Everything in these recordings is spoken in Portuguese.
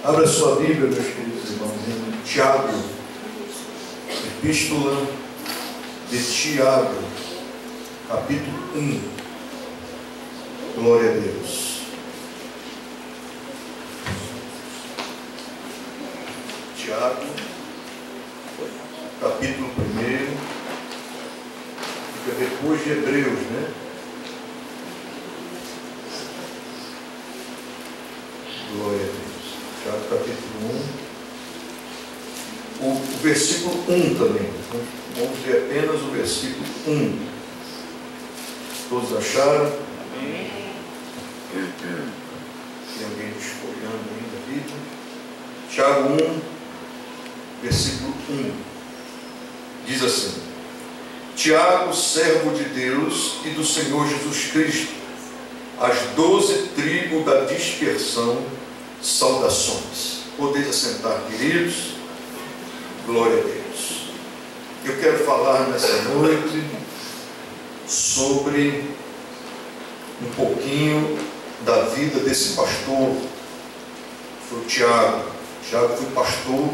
Abra sua Bíblia, meus queridos irmãos, em Tiago, Epístola de Tiago, capítulo 1. Glória a Deus. Tiago, capítulo 1, fica depois de Hebreus, né? Glória a Deus. Tiago, capítulo 1. O versículo 1 também. Vamos ver apenas o versículo 1. Todos acharam? Amém. Tem alguém desfolhando ainda a Bíblia? Tiago 1, versículo 1. Diz assim: Tiago, servo de Deus e do Senhor Jesus Cristo, as 12 tribos da dispersão, saudações. Podeis assentar, queridos. Glória a Deus. Eu quero falar nessa noite sobre um pouquinho da vida desse pastor. Foi o Tiago. Tiago foi pastor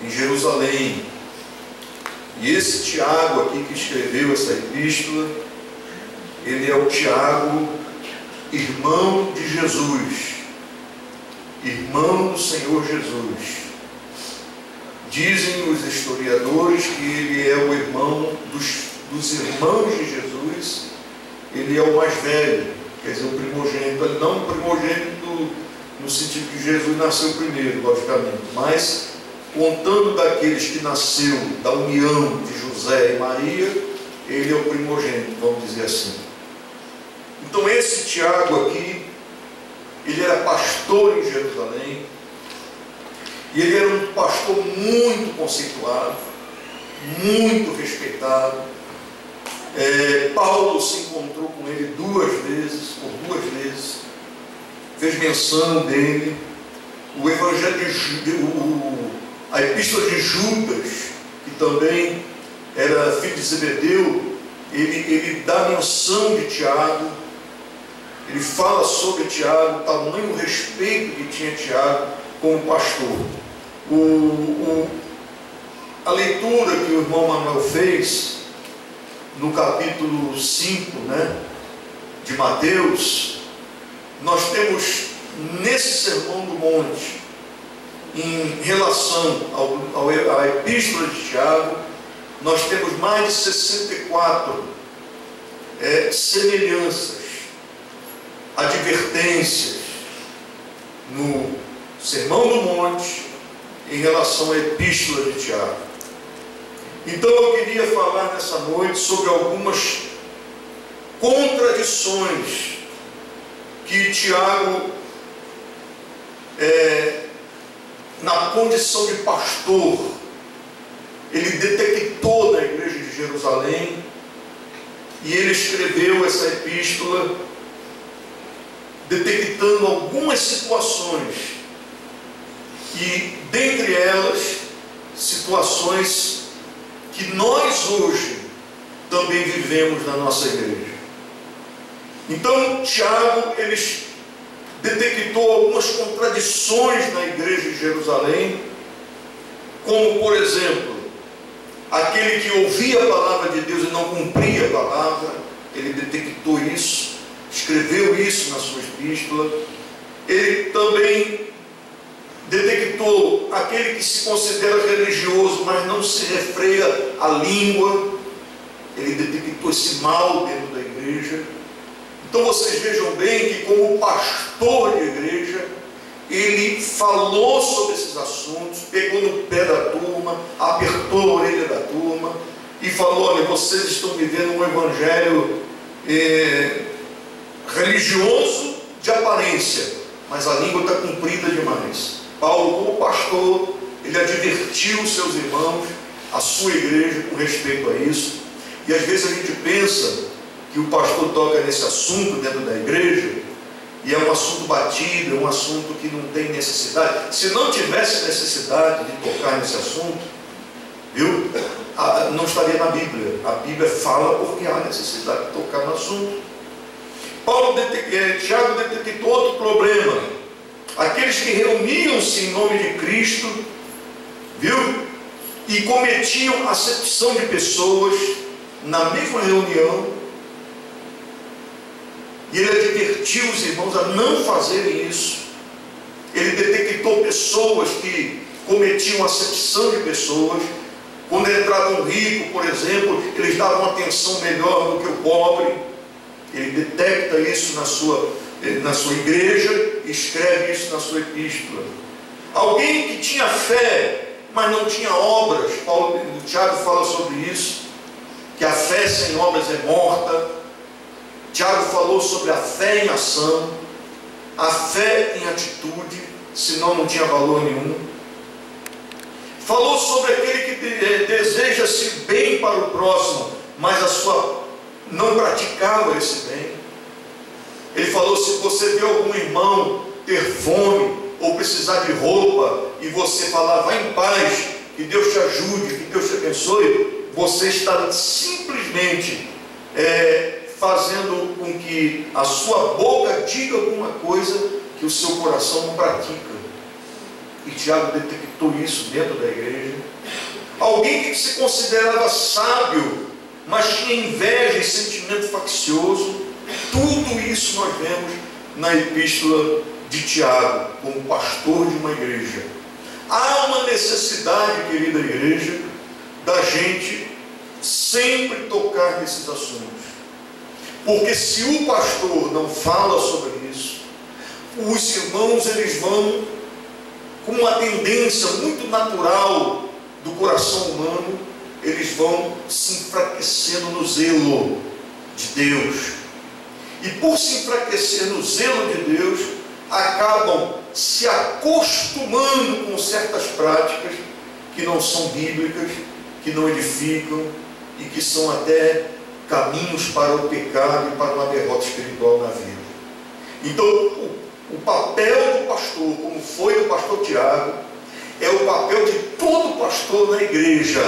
em Jerusalém. E esse Tiago aqui que escreveu essa epístola, ele é o Tiago, irmão de Jesus, irmão do Senhor Jesus. Dizem os historiadores que ele é o irmão dos irmãos de Jesus, ele é o mais velho, quer dizer, o primogênito, não o primogênito no sentido que Jesus nasceu primeiro, logicamente, mas contando daqueles que nasceu da união de José e Maria, ele é o primogênito, vamos dizer assim. Então esse Tiago aqui, ele era pastor em Jerusalém, e ele era um pastor muito conceituado, muito respeitado. Paulo se encontrou com ele por duas vezes, fez menção dele. O Evangelho a Epístola de Judas, que também era filho de Zebedeu, ele dá menção de Tiago, ele fala sobre Tiago, o tamanho respeito que tinha Tiago como pastor. A leitura que o irmão Manuel fez no capítulo 5, né, de Mateus, nós temos nesse Sermão do Monte, em relação à Epístola de Tiago, nós temos mais de 64 semelhanças, advertências no Sermão do Monte em relação à Epístola de Tiago. Então eu queria falar nessa noite sobre algumas contradições que Tiago, na condição de pastor, ele detectou na igreja de Jerusalém, e ele escreveu essa epístola detectando algumas situações, e dentre elas situações que nós hoje também vivemos na nossa igreja. Então Tiago, ele detectou algumas contradições na igreja de Jerusalém, como por exemplo, aquele que ouvia a palavra de Deus e não cumpria a palavra. Ele detectou isso, escreveu isso na sua epístola. Ele também detectou aquele que se considera religioso, mas não se refreia a língua. Ele detectou esse mal dentro da igreja. Então vocês vejam bem que, como pastor de igreja, ele falou sobre esses assuntos, pegou no pé da turma, apertou a orelha da turma e falou: olha, vocês estão vivendo um evangelho religioso de aparência, mas a língua está comprida demais. Paulo, como pastor, ele advertiu os seus irmãos, a sua igreja, com respeito a isso. E às vezes a gente pensa que o pastor toca nesse assunto dentro da igreja, e é um assunto batido, é um assunto que não tem necessidade. Se não tivesse necessidade de tocar nesse assunto, não estaria na Bíblia. A Bíblia fala porque há necessidade de tocar no assunto. Tiago detectou outro problema, aqueles que reuniam-se em nome de Cristo, viu? E cometiam acepção de pessoas na mesma reunião. E ele advertiu os irmãos a não fazerem isso. Ele detectou pessoas que cometiam acepção de pessoas. Quando entrava um rico, por exemplo, eles davam atenção melhor do que o pobre. Ele detecta isso na sua igreja e escreve isso na sua epístola. Alguém que tinha fé, mas não tinha obras. Tiago fala sobre isso, que a fé sem obras é morta. Tiago falou sobre a fé em ação, a fé em atitude, senão não tinha valor nenhum. Falou sobre aquele que deseja-se bem para o próximo, mas não praticava esse bem. Ele falou: se você vê algum irmão ter fome ou precisar de roupa, e você falar, vá em paz, que Deus te ajude, que Deus te abençoe, você está simplesmente fazendo com que a sua boca diga alguma coisa que o seu coração não pratica. E Tiago detectou isso dentro da igreja. Alguém que se considerava sábio, mas tinha inveja e sentimento faccioso. Tudo isso nós vemos na epístola de Tiago, como pastor de uma igreja. Há uma necessidade, querida igreja, da gente sempre tocar nesses assuntos. Porque se o pastor não fala sobre isso, os irmãos eles vão, com uma tendência muito natural do coração humano, eles vão se enfraquecendo no zelo de Deus. E por se enfraquecer no zelo de Deus, acabam se acostumando com certas práticas que não são bíblicas, que não edificam e que são até caminhos para o pecado e para uma derrota espiritual na vida. Então, o papel do pastor, como foi o pastor Tiago, é o papel de todo pastor na igreja: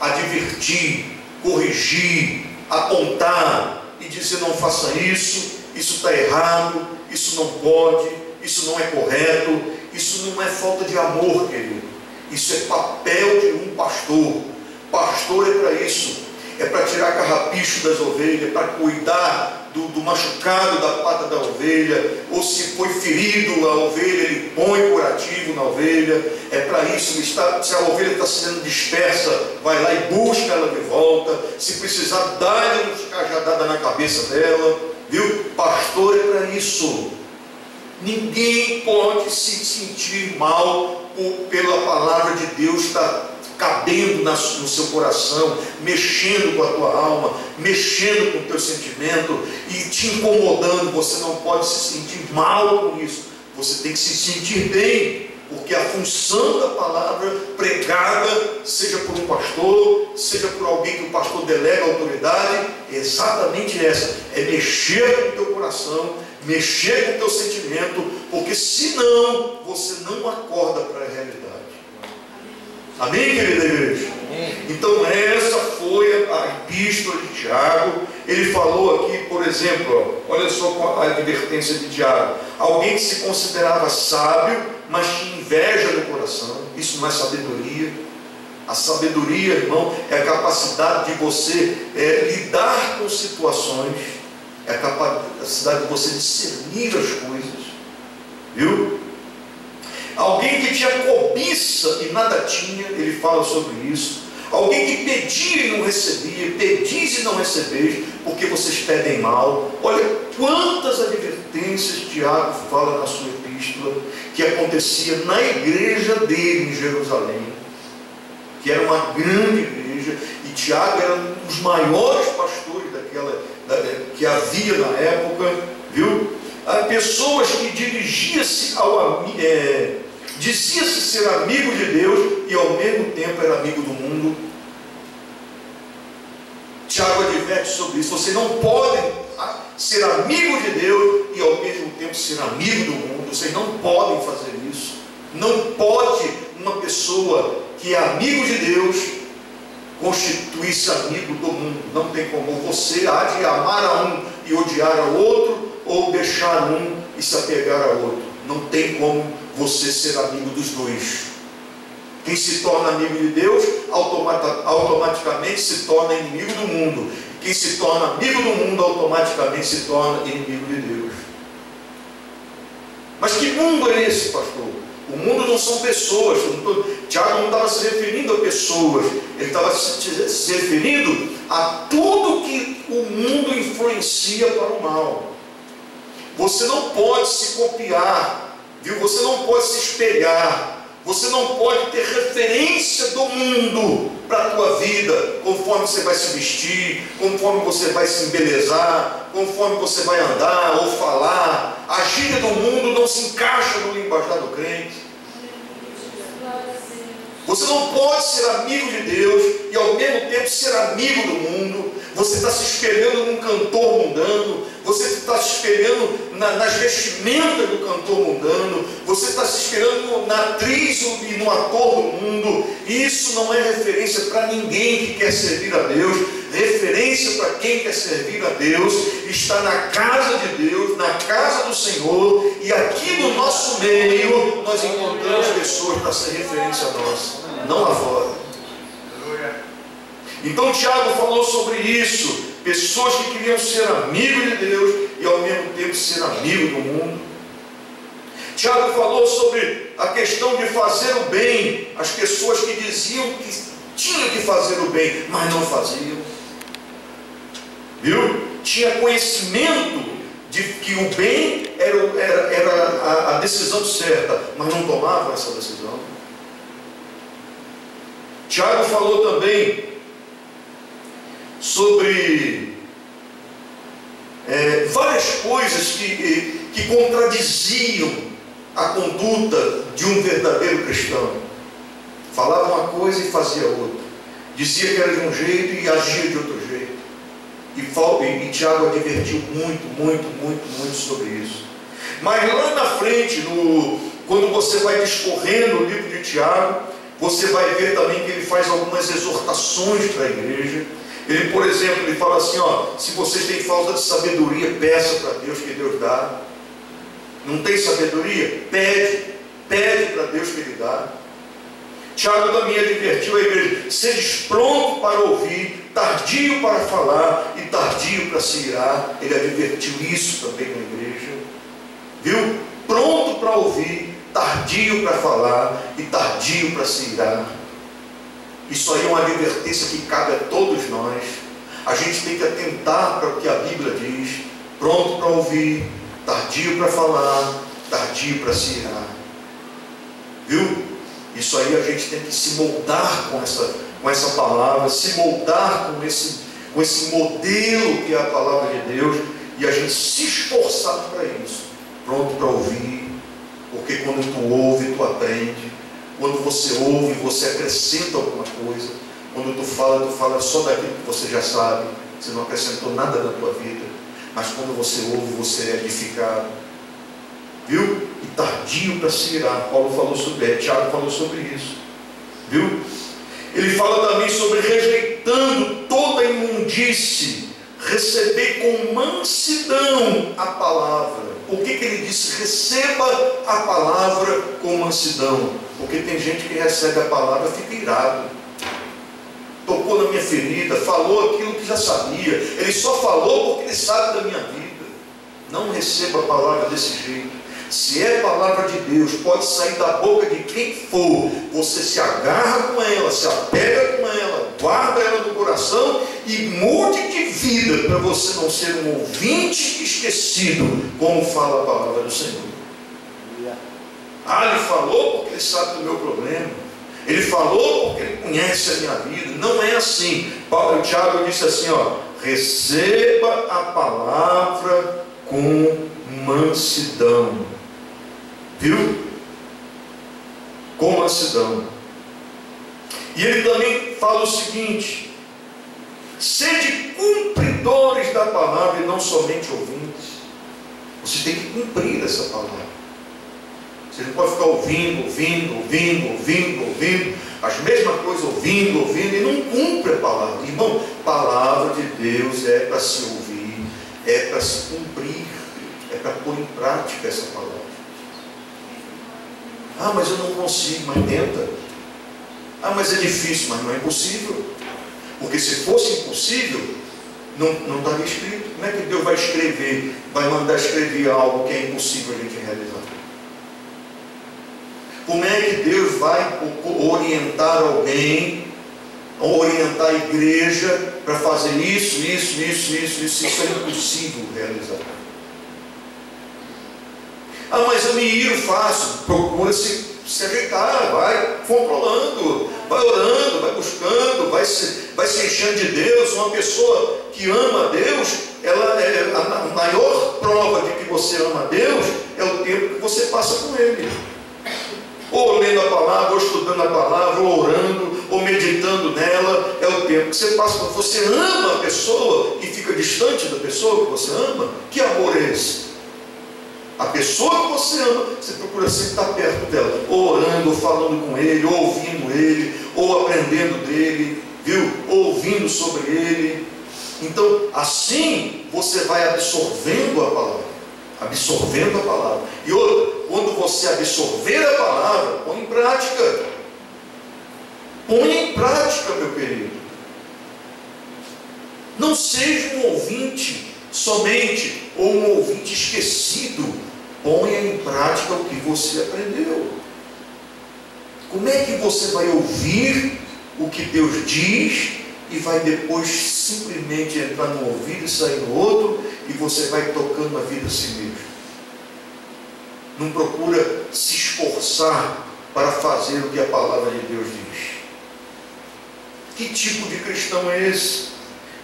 advertir, corrigir, apontar e dizer: não faça isso, isso está errado, isso não pode, isso não é correto. Isso não é falta de amor, querido. Isso é papel de um pastor. Pastor é para isso. É para tirar carrapicho das ovelhas, para cuidar do machucado da pata da ovelha, ou se foi ferido a ovelha, ele põe curativo na ovelha. É para isso. Se a ovelha está sendo dispersa, vai lá e busca ela de volta. Se precisar, dá-lhe uma cajadada na cabeça dela, viu? Pastor é para isso. Ninguém pode se sentir mal pela palavra de Deus estar cabendo no seu coração, mexendo com a tua alma, mexendo com o teu sentimento e te incomodando. Você não pode se sentir mal com isso. Você tem que se sentir bem, porque a função da palavra pregada, seja por um pastor, seja por alguém que o pastor delega a autoridade, é exatamente essa: é mexer com o teu coração, mexer com o teu sentimento, porque senão você não acorda para a realidade. Amém, querida igreja? Amém. Então essa foi a epístola de Tiago. Ele falou aqui, por exemplo, olha só a advertência de Tiago: alguém que se considerava sábio, mas tinha inveja no coração. Isso não é sabedoria. A sabedoria, irmão, é a capacidade de você lidar com situações, é a capacidade de você discernir as coisas, viu? Alguém que tinha cobiça e nada tinha, ele fala sobre isso. Alguém que pedia e não recebia, pedis e não recebeis, porque vocês pedem mal. Olha quantas advertências Tiago fala na sua epístola, que acontecia na igreja dele em Jerusalém, que era uma grande igreja, e Tiago era um dos maiores pastores que havia na época, viu? Há pessoas que dizia-se ser amigo de Deus e ao mesmo tempo era amigo do mundo. Tiago adverte sobre isso: vocês não podem ser amigo de Deus e ao mesmo tempo ser amigo do mundo. Vocês não podem fazer isso. Não pode uma pessoa que é amigo de Deus constituir-se amigo do mundo. Não tem como. Você há de amar a um e odiar ao outro, ou deixar um e se apegar ao outro. Não tem como você ser amigo dos dois. Quem se torna amigo de Deus, automaticamente se torna inimigo do mundo. Quem se torna amigo do mundo, automaticamente se torna inimigo de Deus. Mas que mundo é esse, pastor? O mundo não são pessoas. Tiago não estava se referindo a pessoas, ele estava se referindo a tudo que o mundo influencia para o mal. Você não pode se copiar, viu? Você não pode se espelhar. Você não pode ter referência do mundo para a tua vida, conforme você vai se vestir, conforme você vai se embelezar, conforme você vai andar ou falar. A gíria do mundo não se encaixa no linguajar do crente. Você não pode ser amigo de Deus e ao mesmo tempo ser amigo do mundo. Você está se espelhando num cantor mundano, você está se espelhando nas vestimentas do cantor mundano, você está se espelhando na atriz e no ator do mundo. Isso não é referência para ninguém que quer servir a Deus. Referência para quem quer servir a Deus está na casa de Deus, na casa do Senhor, e aqui no nosso meio nós encontramos pessoas para ser referência nossa, não lá fora. Então Tiago falou sobre isso, pessoas que queriam ser amigos de Deus e ao mesmo tempo ser amigo do mundo. Tiago falou sobre a questão de fazer o bem, as pessoas que diziam que tinham que fazer o bem, mas não faziam. Viu? Tinha conhecimento de que o bem era a decisão certa, mas não tomavam essa decisão. Tiago falou também sobre várias coisas que contradiziam a conduta de um verdadeiro cristão. Falava uma coisa e fazia outra, dizia que era de um jeito e agia de outro jeito. E Tiago advertiu muito sobre isso. Mas lá na frente, quando você vai discorrendo o livro de Tiago, você vai ver também que ele faz algumas exortações para a igreja. Ele, por exemplo, ele fala assim, se vocês têm falta de sabedoria, peça para Deus que Deus dá. Não tem sabedoria? Pede para Deus que Ele dá. Tiago também advertiu a igreja: sedes pronto para ouvir, tardio para falar e tardio para se irar. Ele advertiu isso também na igreja. Viu? Pronto para ouvir, tardio para falar e tardio para se irar. Isso aí é uma advertência que cabe a todos nós. A gente tem que atentar para o que a Bíblia diz. Pronto para ouvir, tardio para falar, tardio para se irar. Viu? Isso aí a gente tem que se moldar com essa palavra, se moldar com esse modelo que é a palavra de Deus, e a gente se esforçar para isso. Pronto para ouvir, porque quando tu ouve, tu aprende. Quando você ouve, você acrescenta alguma coisa. Quando tu fala só daquilo que você já sabe, você não acrescentou nada na tua vida. Mas quando você ouve, você é edificado. Viu? E tardio para se irar. Paulo falou sobre isso, Tiago falou sobre isso. Viu? Ele fala também sobre rejeitando toda imundície, receber com mansidão a palavra. Por que ele disse receba a palavra com mansidão? Porque tem gente que recebe a palavra e fica irado. Tocou na minha ferida, falou aquilo que já sabia. Ele só falou porque ele sabe da minha vida. Não receba a palavra desse jeito. Se é palavra de Deus, pode sair da boca de quem for. Você se agarra com ela, se apega com ela, guarda ela no coração e mude de vida para você não ser um ouvinte esquecido, como fala a palavra do Senhor. Ele falou porque ele sabe do meu problema. Ele falou porque ele conhece a minha vida. Não é assim. Tiago disse assim, receba a palavra com mansidão. Viu? Com mansidão. E ele também fala o seguinte: sede cumpridores da palavra e não somente ouvintes. Você tem que cumprir essa palavra. Você não pode ficar ouvindo as mesmas coisas, ouvindo e não cumpre a palavra. Irmão, palavra de Deus é para se ouvir, é para se cumprir, é para pôr em prática essa palavra. Ah, mas eu não consigo, mas tenta. Ah, mas é difícil, mas não é impossível. Porque se fosse impossível, não estaria escrito. Como é que Deus vai escrever, vai mandar escrever algo que é impossível a gente realizar? Como é que Deus vai orientar alguém, orientar a igreja para fazer isso é impossível realizar? Ah, mas eu me iro fácil. Procura se ajeitar, vai controlando, vai orando, vai buscando, vai se enchendo de Deus. Uma pessoa que ama a Deus, ela é a maior prova de que você ama a Deus é o tempo que você passa com Ele. Ou lendo a palavra, ou estudando a palavra, ou orando, ou meditando nela, é o tempo que você passa. Quando você ama a pessoa e fica distante da pessoa que você ama, que amor é esse? A pessoa que você ama, você procura sempre estar perto dela, ou orando, ou falando com ele, ou ouvindo ele, ou aprendendo dele, viu? Ou ouvindo sobre ele. Então, assim, você vai absorvendo a palavra. Absorvendo a palavra. E outra, quando você absorver a palavra, põe em prática. Põe em prática, meu querido. Não seja um ouvinte somente, ou um ouvinte esquecido. Ponha em prática o que você aprendeu. Como é que você vai ouvir o que Deus diz e vai depois simplesmente entrar no ouvido e sair no outro, e você vai tocando a vida a si mesmo? Não procura se esforçar para fazer o que a palavra de Deus diz. Que tipo de cristão é esse?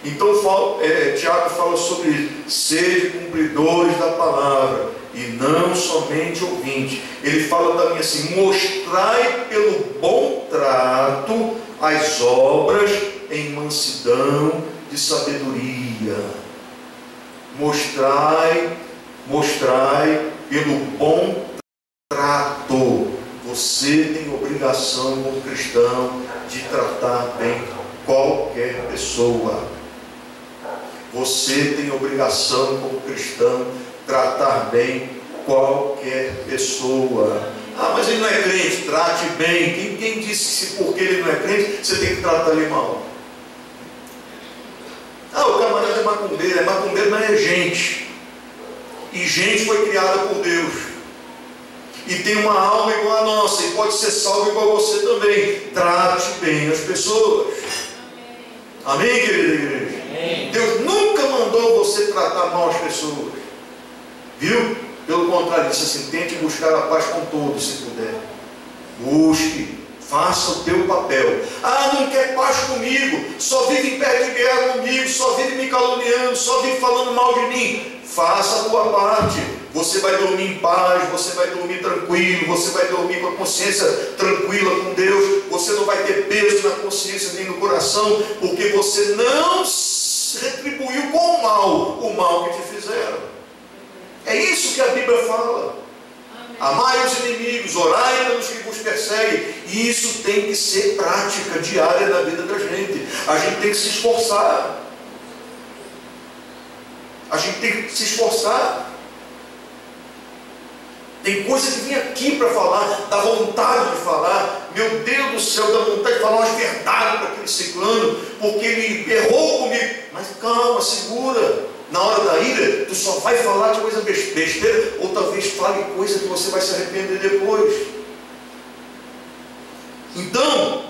Então Tiago fala sobre isso. Sede cumpridores da palavra e não somente ouvintes. Ele fala também assim: mostrai pelo bom trato as obras em mansidão de sabedoria. Mostrai pelo bom trato. Você tem obrigação como cristão de tratar bem qualquer pessoa. Você tem obrigação como cristão tratar bem qualquer pessoa. Ah, mas ele não é crente, trate bem. Quem disse que porque ele não é crente, você tem que tratar ele mal? Ah, o camarada é macumbeiro não é gente. E gente foi criada por Deus. E tem uma alma igual a nossa, e pode ser salvo igual a você também. Trate bem as pessoas. Amém, querida igreja? Amém. Deus nunca mandou você tratar mal as pessoas. Viu? Pelo contrário, disse assim: tente buscar a paz com todos, se puder. Busque, faça o teu papel. Ah, não quer paz comigo, só vive em pé de guerra comigo, só vive me caluniando, só vive falando mal de mim. Faça a tua parte. Você vai dormir em paz, você vai dormir tranquilo, você vai dormir com a consciência tranquila com Deus. Você não vai ter peso na consciência nem no coração, porque você não retribuiu com o mal que te fizeram. É isso que a Bíblia fala. Amai os inimigos, orai pelos que vos perseguem. E isso tem que ser prática diária da vida da gente. A gente tem que se esforçar. A gente tem que se esforçar. Tem coisa que vem aqui para falar, dá vontade de falar. Meu Deus do céu, dá vontade de falar umas verdades para aquele ciclano, porque ele errou comigo. Mas calma, segura. Na hora da ira, tu só vai falar de coisa besteira, ou talvez fale coisa que você vai se arrepender depois. Então,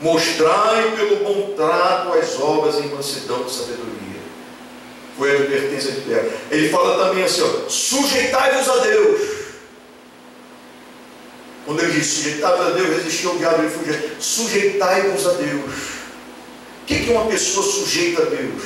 mostrai pelo bom trato as obras em mansidão de sabedoria. Foi a advertência de Pedro. Ele fala também assim, ó: sujeitai-vos a Deus. Quando ele diz sujeitai-vos a Deus, resistiu ao diabo e ele fugia. Sujeitai-vos a Deus. O que é uma pessoa sujeita a Deus?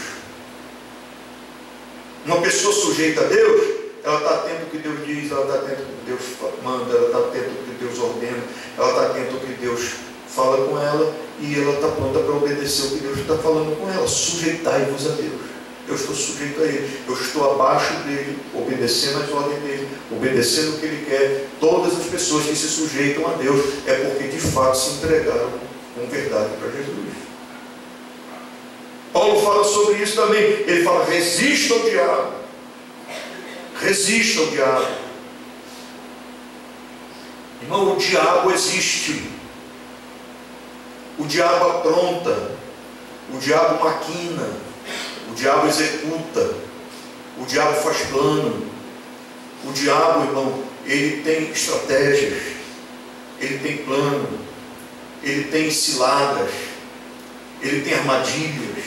Uma pessoa sujeita a Deus, ela está atenta ao que Deus diz, ela está atenta ao que Deus manda, ela está atenta ao que Deus ordena, ela está atenta ao que Deus fala com ela, e ela está pronta para obedecer o que Deus está falando com ela. Sujeitai-vos a Deus. Eu estou sujeito a Ele, eu estou abaixo dele, obedecendo as ordens dele, obedecendo o que Ele quer. Todas as pessoas que se sujeitam a Deus é porque de fato se entregaram com verdade para Jesus. Paulo fala sobre isso também. Ele fala: resista ao diabo. Resista ao diabo. Irmão, o diabo existe. O diabo apronta. O diabo maquina. O diabo executa. O diabo faz plano. O diabo, irmão, ele tem estratégias. Ele tem plano. Ele tem ciladas. Ele tem armadilhas.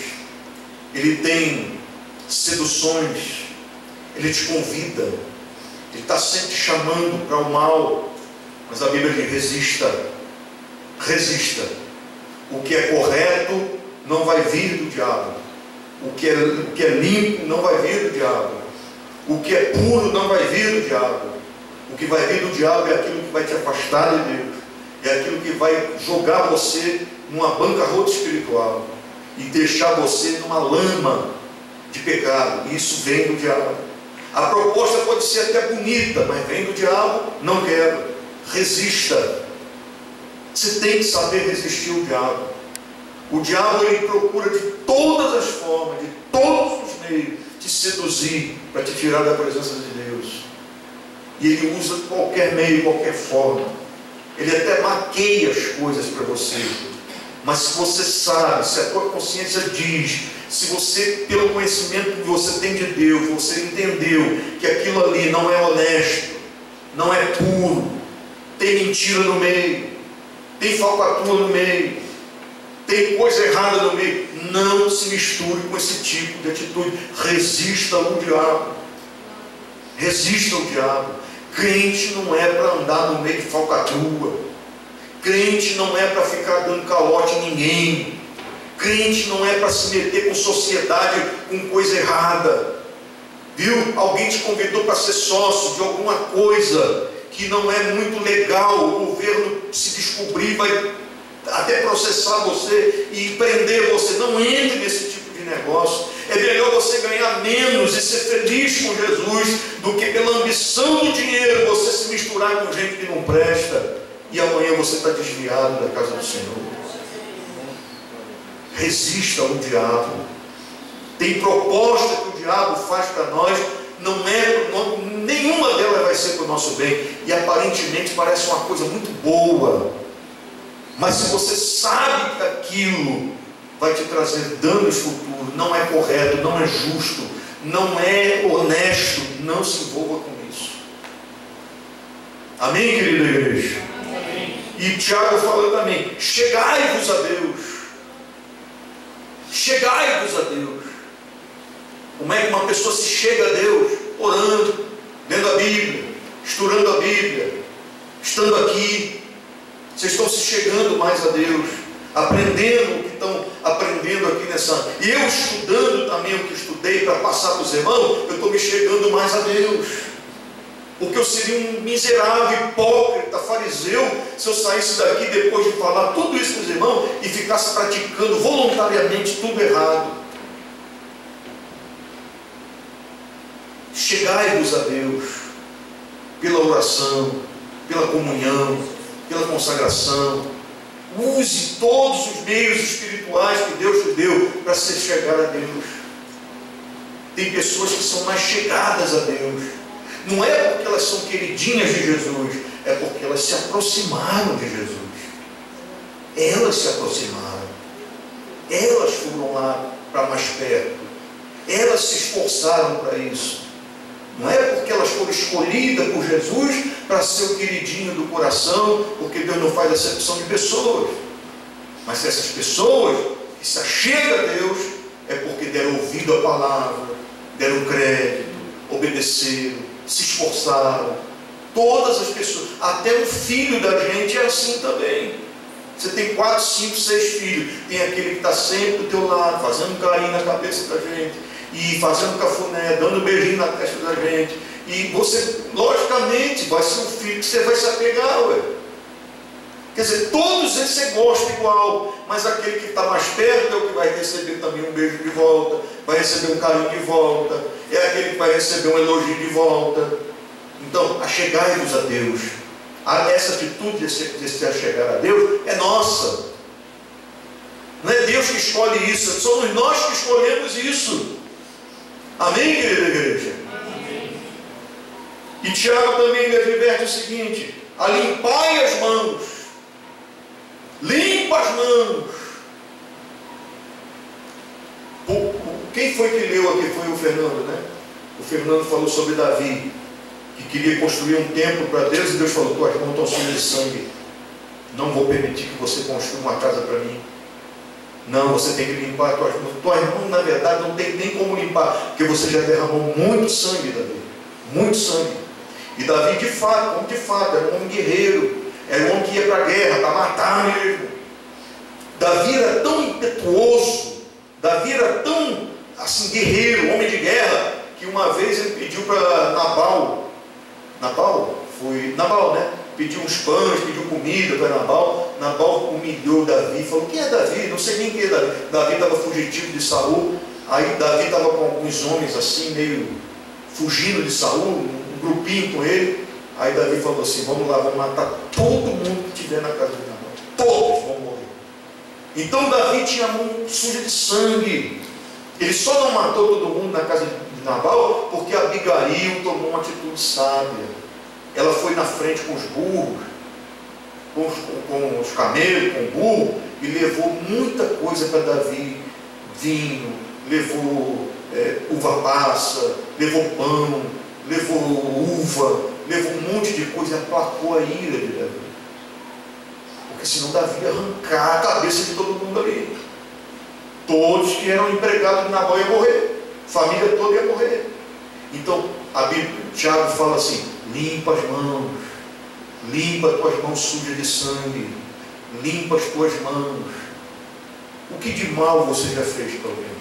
Ele tem seduções. Ele te convida. Ele está sempre te chamando para o mal. Mas a Bíblia diz: resista. Resista. O que é correto não vai vir do diabo. O que é limpo não vai vir do diabo. O que é puro não vai vir do diabo. O que vai vir do diabo é aquilo que vai te afastar de Deus. É aquilo que vai jogar você numa bancarrota espiritual e deixar você numa lama de pecado. E isso vem do diabo. A proposta pode ser até bonita, mas vem do diabo. Não quero. Resista. Você tem que saber resistir ao diabo. O diabo, ele procura de todas as formas, de todos os meios, te seduzir para te tirar da presença de Deus. E ele usa qualquer meio, qualquer forma. Ele até maqueia as coisas para você. Mas se você sabe, se a tua consciência diz, se você, pelo conhecimento que você tem de Deus, você entendeu que aquilo ali não é honesto, não é puro, tem mentira no meio, tem falcatrua no meio, tem coisa errada no meio, não se misture com esse tipo de atitude. Resista ao diabo. Resista ao diabo. Crente não é para andar no meio de falcatrua. Crente não é para ficar dando calote em ninguém. Crente não é para se meter com sociedade, com coisa errada. Viu? Alguém te convidou para ser sócio de alguma coisa que não é muito legal. O governo, se descobrir, vai até processar você e prender você. Não entre nesse tipo de negócio. É melhor você ganhar menos e ser feliz com Jesus do que pela ambição do dinheiro você se misturar com gente que não presta e amanhã você está desviado da casa do Senhor. Resista ao diabo. Tem proposta que o diabo faz para nós, nenhuma delas vai ser para o nosso bem, e aparentemente parece uma coisa muito boa, mas se você sabe que aquilo vai te trazer danos futuros, não é correto, não é justo, não é honesto, não se envolva com isso. Amém, querida igreja? Amém. E Tiago fala também: chegai-vos a Deus. Chegai-vos a Deus. Como é que uma pessoa se chega a Deus? Orando, lendo a Bíblia, estudando a Bíblia, estando aqui. Vocês estão se chegando mais a Deus, aprendendo o que estão aprendendo aqui nessa. E eu estudando também o que estudei para passar para os irmãos, eu estou me chegando mais a Deus. Porque eu seria um miserável, hipócrita, fariseu, se eu saísse daqui depois de falar tudo isso para os irmãos e ficasse praticando voluntariamente tudo errado. Chegai-vos a Deus pela oração, pela comunhão, pela consagração. Use todos os meios espirituais que Deus te deu para se chegar a Deus. Tem pessoas que são mais chegadas a Deus. Não é porque elas são queridinhas de Jesus, é porque elas se aproximaram de Jesus. Elas se aproximaram. Elas foram lá para mais perto. Elas se esforçaram para isso. Não é porque elas foram escolhidas por Jesus para ser o queridinho do coração, porque Deus não faz acepção de pessoas. Mas essas pessoas que se achegam a Deus é porque deram ouvido à palavra, deram crédito, obedeceram, se esforçaram. Todas as pessoas, até o filho da gente é assim também. Você tem 4, 5, 6 filhos. Tem aquele que está sempre do teu lado, fazendo carinho na cabeça da gente, e fazendo cafuné, dando beijinho na testa da gente. E você, logicamente, vai ser um filho que você vai se apegar, ué. Quer dizer, todos eles você gosta igual, mas aquele que está mais perto é o que vai receber também um beijo de volta, vai receber um carinho de volta, é aquele que vai receber um elogio de volta. Então, achegai-vos a Deus. Essa atitude de se achegar a Deus é nossa. Não é Deus que escolhe isso, somos nós que escolhemos isso. Amém, querida igreja? Amém. E Tiago também adverte o seguinte: Alimpai as mãos, limpa as mãos. Quem foi que leu aqui? Foi o Fernando, né? O Fernando falou sobre Davi, que queria construir um templo para Deus, e Deus falou: tuas mãos estão sujas de sangue, não vou permitir que você construa uma casa para mim. Não, você tem que limpar as tuas mãos. Tuas mãos, na verdade, não tem nem como limpar, porque você já derramou muito sangue, Davi, muito sangue. E Davi, de fato, era um homem guerreiro, era um homem que ia para a guerra, para matar mesmo. Davi era tão impetuoso, Davi era tão assim, guerreiro, homem de guerra, que uma vez ele pediu para Nabal, né? Pediu uns pães, pediu comida para Nabal. Nabal humilhou Davi, falou: quem é Davi? Não sei nem quem é Davi. Davi estava fugitivo de Saul. Aí Davi estava com alguns homens assim, meio fugindo de Saul, um grupinho com ele. Aí Davi falou assim: vamos lá, vamos matar todo mundo que estiver na casa de Nabal. Todos vão morrer. Então Davi tinha a mão suja de sangue. Ele só não matou todo mundo na casa de Nabal porque Abigail tomou uma atitude sábia. Ela foi na frente com os burros, com os camelos, com o burro, e levou muita coisa para Davi: vinho, levou uva passa, levou pão, levou uva, levou um monte de coisa e aplacou a ira de Davi. Porque senão Davi ia arrancar a cabeça de todo mundo ali. Todos que eram empregados de Nabal iam morrer, a família toda ia morrer. Então, Tiago fala assim: limpa as mãos, limpa as tuas mãos sujas de sangue, limpa as tuas mãos. O que de mal você já fez para alguém?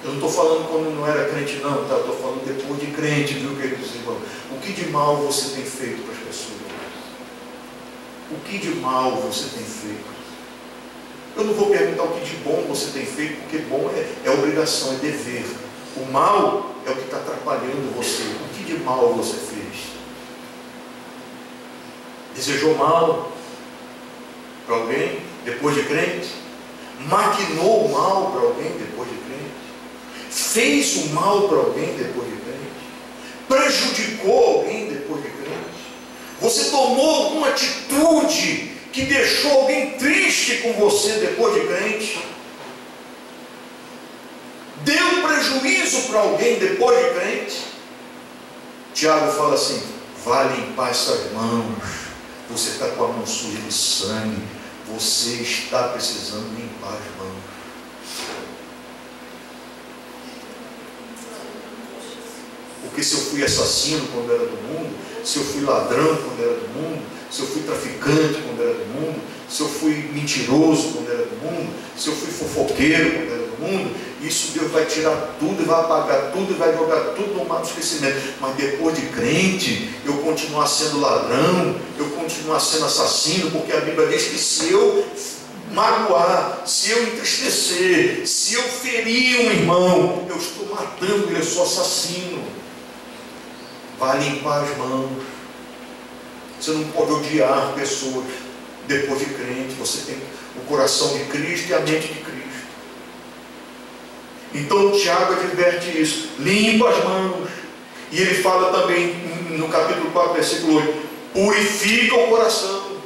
Eu não estou falando quando não era crente não, tá? Estou falando depois de crente, viu, queridos irmãos? O que de mal você tem feito para as pessoas? O que de mal você tem feito? Eu não vou perguntar o que de bom você tem feito, porque bom é obrigação, é dever. O mal é o que está atrapalhando você. O que de mal você fez? Desejou mal para alguém depois de crente? Maquinou o mal para alguém depois de crente? Fez o mal para alguém depois de crente? Prejudicou alguém depois de crente? Você tomou alguma atitude que deixou alguém triste com você depois de crente? Deu prejuízo para alguém depois de crente? Tiago fala assim: vá limpar essas mãos. Você está com a mão suja de sangue, você está precisando limpar as mãos. Porque se eu fui assassino quando era do mundo, se eu fui ladrão quando era do mundo, se eu fui traficante quando era do mundo, se eu fui mentiroso quando era do mundo, se eu fui fofoqueiro quando era do mundo, isso Deus vai tirar tudo e vai apagar tudo e vai jogar tudo no mar do esquecimento. Mas depois de crente, eu continuar sendo ladrão, eu continuar sendo assassino, porque a Bíblia diz que se eu magoar, se eu entristecer, se eu ferir um irmão, eu estou matando, eu sou assassino. Vai limpar as mãos. Você não pode odiar pessoas depois de crente. Você tem o coração de Cristo e a mente de Cristo. Então Tiago adverte isso: limpa as mãos. E ele fala também no capítulo 4, versículo 8: purifica o coração.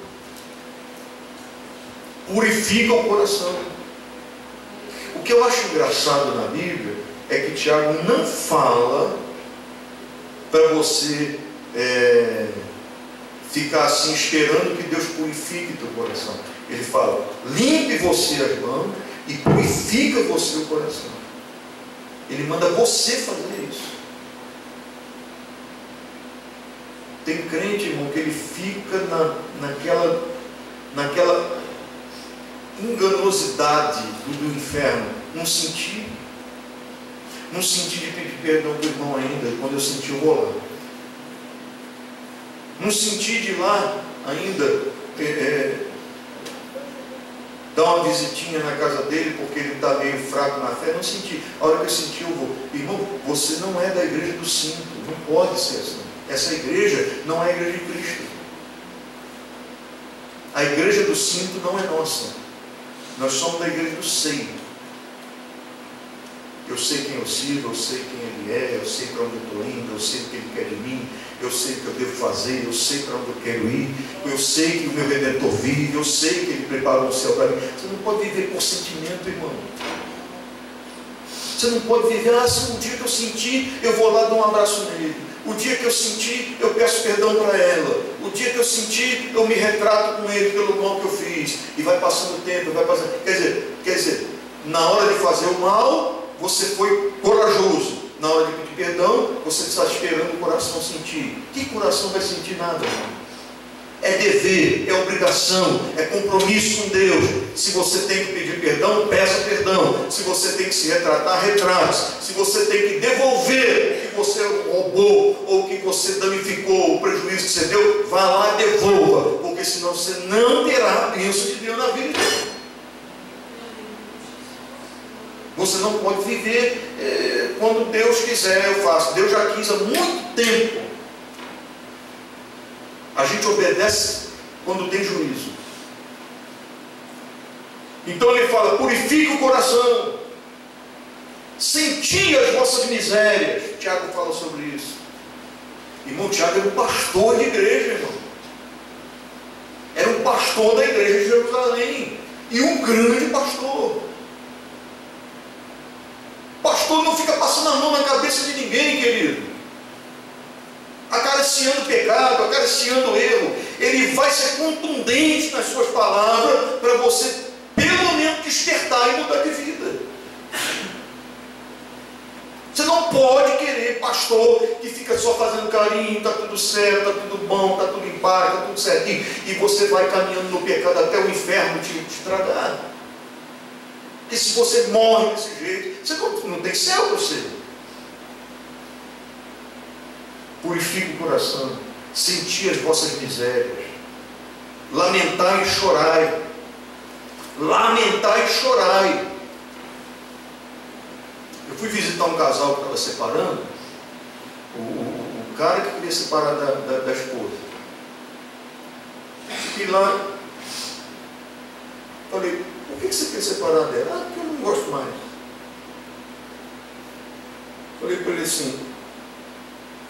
Purifica o coração. O que eu acho engraçado na Bíblia é que Tiago não fala para você ficar assim esperando que Deus purifique teu coração. Ele fala: limpe você as mãos e purifica você o coração. Ele manda você fazer isso. Tem crente, irmão, que ele fica naquela enganosidade do inferno, não senti de pedir perdão para o irmão ainda. Quando eu senti, eu vou lá. Não senti de ir lá ainda dar uma visitinha na casa dele porque ele está meio fraco na fé. Não senti. A hora que eu senti, eu vou. Irmão, você não é da igreja do cinto, não pode ser assim. Essa igreja não é a igreja de Cristo. A igreja do cinto não é nossa. Nós somos da igreja do seio. Eu sei quem eu sirvo, eu sei quem Ele é, eu sei para onde eu estou indo, eu sei o que Ele quer de mim, eu sei o que eu devo fazer, eu sei para onde eu quero ir, eu sei que o meu Redentor vive, eu sei que Ele preparou o céu para mim. Você não pode viver por sentimento, irmão. Você não pode viver, se um dia que eu sentir, eu vou lá dar um abraço nele. O dia que eu sentir, eu peço perdão para ela. O dia que eu sentir, eu me retrato com ele pelo mal que eu fiz. E vai passando o tempo, vai passando. Quer dizer, na hora de fazer o mal, você foi corajoso. Na hora de pedir perdão, você está esperando o coração sentir. Que coração vai sentir nada, irmão? É dever, é obrigação, é compromisso com Deus. Se você tem que pedir perdão, peça perdão. Se você tem que se retratar, retrate-se. Se você tem que devolver o que você roubou, ou o que você danificou, o prejuízo que você deu, vá lá e devolva. Porque senão você não terá a bênção de Deus na vida. Você não pode viver quando Deus quiser, eu faço. Deus já quis há muito tempo. A gente obedece quando tem juízo. Então ele fala, purifique o coração, senti as vossas misérias. Tiago fala sobre isso. Irmão, Tiago era um pastor de igreja, irmão. Era um pastor da igreja de Jerusalém. E um grande pastor. Pastor não fica passando a mão na cabeça de ninguém, querido. Acariciando o pecado, acariciando o erro. Ele vai ser contundente nas suas palavras para você, pelo menos, despertar e mudar de vida. Você não pode querer pastor que fica só fazendo carinho, está tudo certo, está tudo bom, está tudo em paz, está tudo certinho, e você vai caminhando no pecado até o inferno te estragar. Porque se você morre desse jeito, você não tem céu para você. Purifique o coração, senti as vossas misérias, lamentai e chorai, lamentai e chorai. Eu fui visitar um casal que estava separando, o cara que queria separar da esposa. E lá, falei, por que você quer separar dela? Ah, porque eu não gosto mais. Falei para ele assim,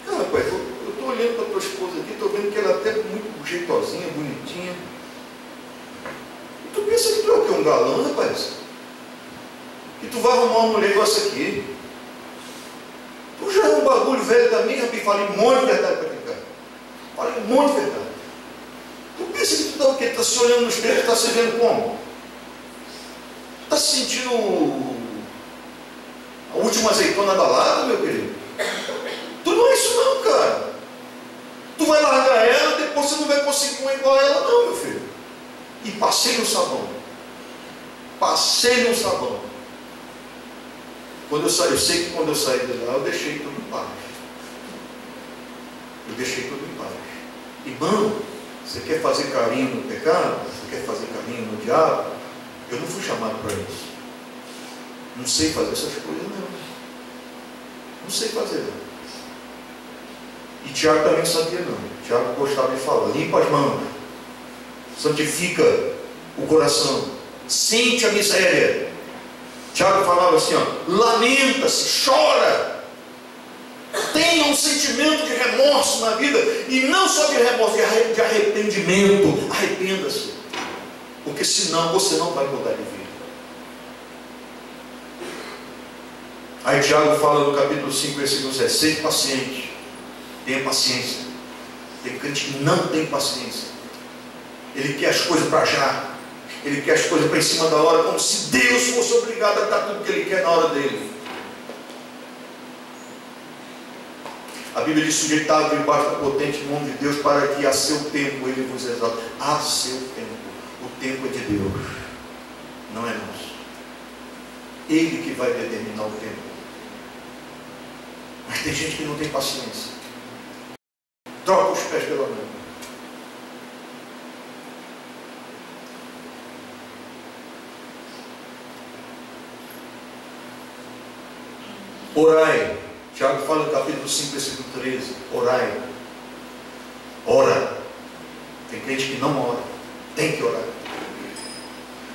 rapaz, eu estou olhando para a tua esposa aqui, estou vendo que ela é até muito jeitosinha, bonitinha. E tu pensa que tu é o quê? Um galã, rapaz? E tu vai arrumar uma mulher igual essa aqui. Tu já é um bagulho velho também, rapaz, fala um monte de verdade para aquele cara. Fala um monte de verdade. Tu pensa que tu está o quê? Está se olhando no espelho, está se vendo como? Está se sentindo a última azeitona da lata, meu querido? Tu não é isso não, cara. Tu vai largar ela, depois você não vai conseguir uma igual a ela não, meu filho. E passei no sabão. Passei no sabão. Quando eu saí, eu sei que quando eu saí de lá, eu deixei tudo em paz. Eu deixei tudo em paz. Irmão, você quer fazer carinho no pecado? Você quer fazer carinho no diabo? Eu não fui chamado para isso. Não sei fazer essas coisas, não. Não sei fazer, não. E Tiago também sabia não. Tiago gostava de falar, limpa as mãos, santifica o coração, sente a miséria. Tiago falava assim, ó, lamenta-se, chora, tenha um sentimento de remorso na vida, e não só de remorso, de arrependimento. Arrependa-se, porque senão você não vai mudar de vida. Aí Tiago fala no capítulo 5, versículo 7, seja paciente. Tenha paciência. Tem crente que não tem paciência. Ele quer as coisas para já. Ele quer as coisas para em cima da hora, como se Deus fosse obrigado a dar tudo que Ele quer na hora dele. A Bíblia diz, sujeitado debaixo da potente mão de Deus, para que a seu tempo Ele vos exalte. A seu tempo. O tempo é de Deus, não é nosso. Ele que vai determinar o tempo. Mas tem gente que não tem paciência. Troca os pés pela mão. Orai. Tiago fala no capítulo 5, versículo 13. Orai. Ora. Tem crente que não ora. Tem que orar.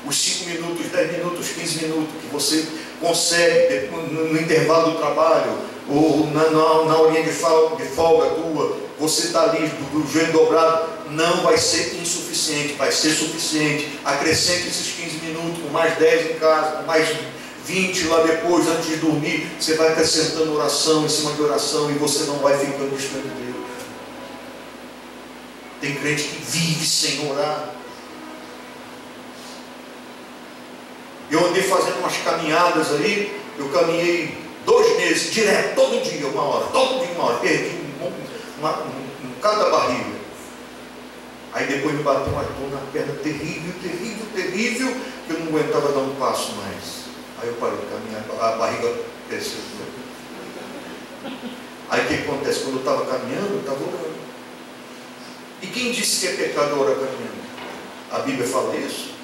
Os 5 minutos, 10 minutos, 15 minutos que você consegue, no intervalo do trabalho, ou na horinha de folga tua, você está ali do joelho dobrado, não vai ser insuficiente, vai ser suficiente. Acrescente esses 15 minutos, com mais 10 em casa, com mais 20 lá depois, antes de dormir, você vai acrescentando oração em cima de oração, e você não vai ficando distante de Deus. Tem crente que vive sem orar. Eu andei fazendo umas caminhadas aí, eu caminhei 2 meses, direto, todo dia, uma hora, perdi um bocado da barriga. Aí depois me bateu uma dor na perna terrível, que eu não aguentava dar um passo mais. Aí eu parei de caminhar, a barriga cresceu. Aí o que acontece? Quando eu estava caminhando, eu estava orando. E quem disse que é pecado orar caminhando? A Bíblia fala isso.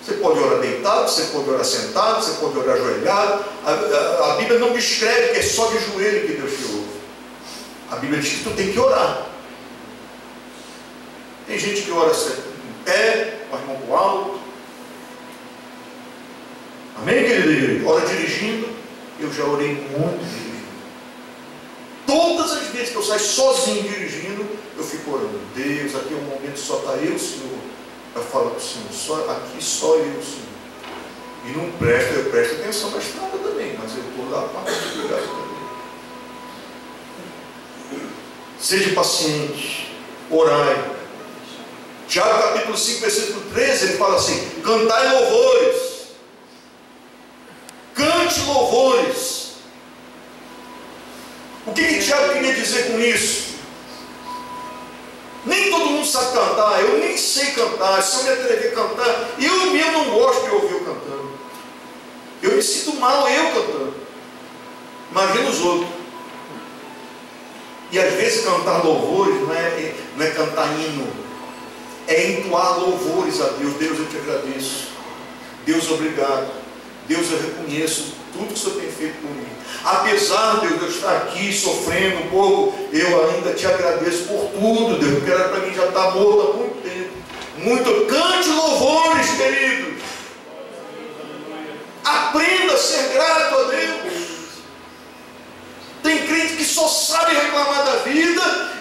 Você pode orar deitado, você pode orar sentado, você pode orar ajoelhado. A Bíblia não descreve que é só de joelho que Deus te ouve. A Bíblia diz que tu tem que orar. Tem gente que ora em pé, com as mãos para o alto. Amém, querido? Ora dirigindo. Eu já orei muito dirigindo. Todas as vezes que eu saio sozinho dirigindo, eu fico orando. Deus, aqui é um momento só está eu, Senhor. Eu falo para o Senhor, aqui só eu, Senhor. E não presto, eu presto atenção na estrada também, mas eu estou lá para obrigado também. Seja paciente, orai. Tiago capítulo 5, versículo 13, ele fala assim: cantai louvores, cante louvores. O que Tiago queria dizer com isso? Nem todo mundo sabe cantar, eu nem sei cantar. Se eu me atrever a cantar, eu mesmo não gosto de ouvir eu cantando. Eu me sinto mal eu cantando. Imagina os outros. E às vezes cantar louvores não é cantar hino, é entoar louvores a Deus. Deus, eu te agradeço. Deus, obrigado. Deus, eu reconheço tudo que o Senhor tem feito por mim. Apesar, Deus, de eu estar aqui sofrendo um pouco, eu ainda te agradeço por tudo, Deus, porque era para mim já estar morto há muito tempo. Cante louvores, querido. Aprenda a ser grato a Deus. Tem crente que só sabe reclamar da vida